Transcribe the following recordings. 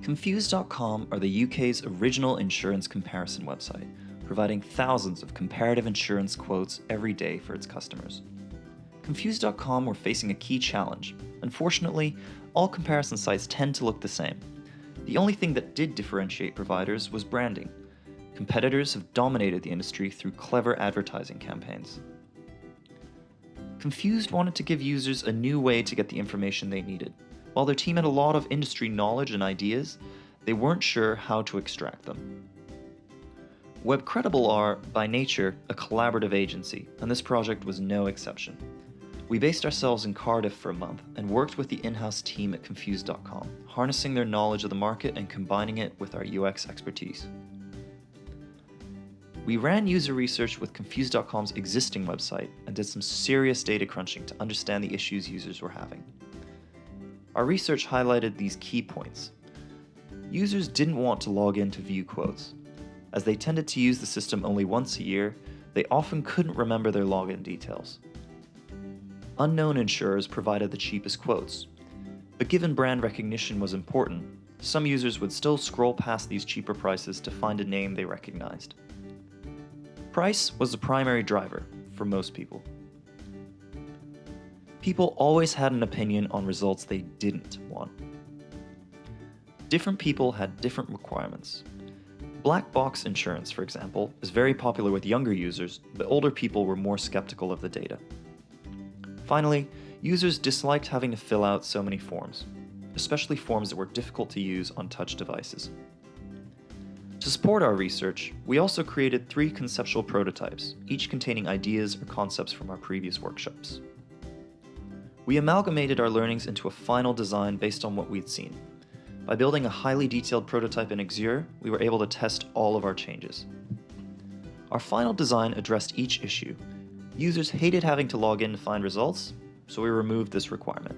Confused.com are the UK's original insurance comparison website, providing thousands of comparative insurance quotes every day for its customers. Confused.com were facing a key challenge. Unfortunately, all comparison sites tend to look the same. The only thing that did differentiate providers was branding. Competitors have dominated the industry through clever advertising campaigns. Confused wanted to give users a new way to get the information they needed. While their team had a lot of industry knowledge and ideas, they weren't sure how to extract them. Webcredible are, by nature, a collaborative agency, and this project was no exception. We based ourselves in Cardiff for a month and worked with the in-house team at Confused.com, harnessing their knowledge of the market and combining it with our UX expertise. We ran user research with Confused.com's existing website and did some serious data crunching to understand the issues users were having. Our research highlighted these key points. Users didn't want to log in to view quotes. As they tended to use the system only once a year, they often couldn't remember their login details. Unknown insurers provided the cheapest quotes, but given brand recognition was important, some users would still scroll past these cheaper prices to find a name they recognized. Price was the primary driver for most people. People always had an opinion on results they didn't want. Different people had different requirements. Black box insurance, for example, is very popular with younger users, but older people were more skeptical of the data. Finally, users disliked having to fill out so many forms, especially forms that were difficult to use on touch devices. To support our research, we also created 3 conceptual prototypes, each containing ideas or concepts from our previous workshops. We amalgamated our learnings into a final design based on what we'd seen. By building a highly detailed prototype in Exure, we were able to test all of our changes. Our final design addressed each issue. Users hated having to log in to find results, so we removed this requirement.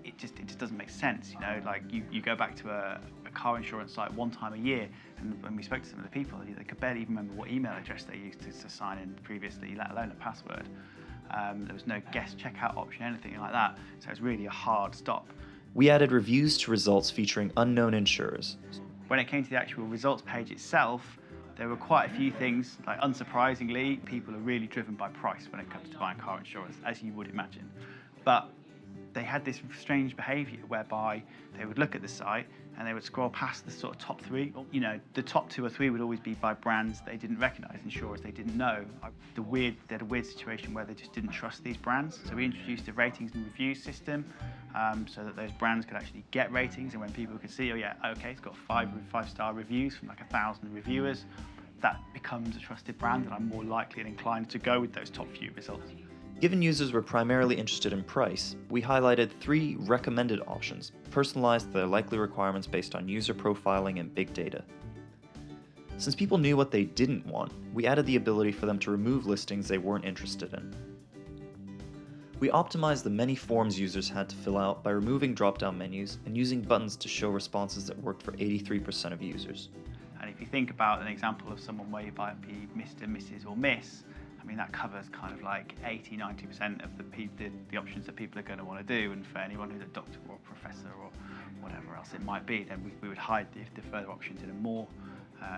It just doesn't make sense, you know, like you go back to a car insurance site one time a year, and when we spoke to some of the people, they could barely even remember what email address they used to sign in previously, let alone a password. There was no guest checkout option, anything like that, so it was really a hard stop. We added reviews to results featuring unknown insurers. When it came to the actual results page itself, there were quite a few things, like unsurprisingly, people are really driven by price when it comes to buying car insurance, as you would imagine. But they had this strange behaviour whereby they would look at the site and they would scroll past the sort of top 3. You know, the top 2 or 3 would always be by brands they didn't recognise, insurers they didn't know. They had a weird situation where they just didn't trust these brands. So we introduced a ratings and reviews system so that those brands could actually get ratings, and when people could see, oh yeah, okay, it's got 5-star reviews from like 1,000 reviewers, that becomes a trusted brand, and I'm more likely and inclined to go with those top few results. Given users were primarily interested in price, we highlighted 3 recommended options, personalized to their likely requirements based on user profiling and big data. Since people knew what they didn't want, we added the ability for them to remove listings they weren't interested in. We optimized the many forms users had to fill out by removing drop-down menus and using buttons to show responses that worked for 83% of users. And if you think about an example of someone where you might be Mr., Mrs. or Miss, I mean, that covers kind of like 80-90% of the options that people are going to want to do. And for anyone who's a doctor or a professor or whatever else it might be, then we would hide the further options in a more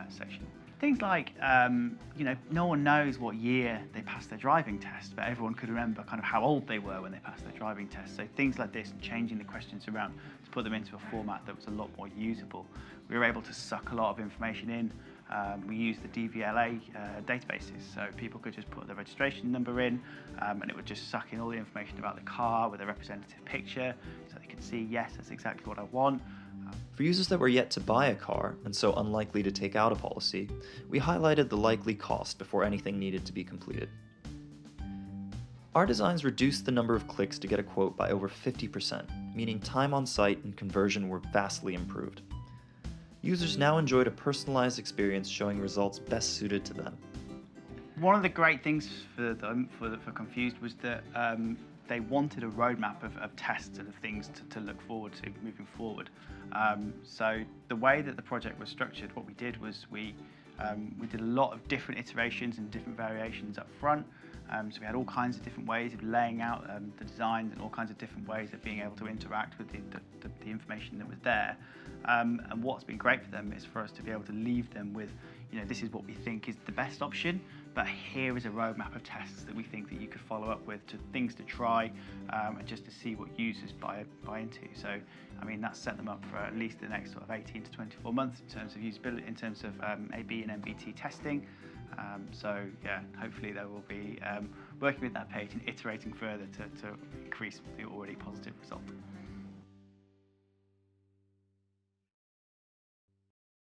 section. Things like, you know, no one knows what year they passed their driving test, but everyone could remember kind of how old they were when they passed their driving test. So things like this and changing the questions around to put them into a format that was a lot more usable. We were able to suck a lot of information in. We used the DVLA databases, so people could just put their registration number in and it would just suck in all the information about the car with a representative picture, so they could see, yes, that's exactly what I want. For users that were yet to buy a car and so unlikely to take out a policy, we highlighted the likely cost before anything needed to be completed. Our designs reduced the number of clicks to get a quote by over 50%, meaning time on site and conversion were vastly improved. Users now enjoyed a personalized experience showing results best suited to them. One of the great things for Confused was that they wanted a roadmap of tests and of things to look forward to moving forward. So the way that the project was structured, what we did was we did a lot of different iterations and different variations up front. So we had all kinds of different ways of laying out the designs and all kinds of different ways of being able to interact with the information that was there. And what's been great for them is for us to be able to leave them with, this is what we think is the best option, but here is a roadmap of tests that we think that you could follow up with, to things to try, and just to see what users buy into. So, I mean, that's set them up for at least the next sort of 18 to 24 months in terms of usability, in terms of A/B and MBT testing. So yeah, hopefully they will be working with that page and iterating further to increase the already positive result.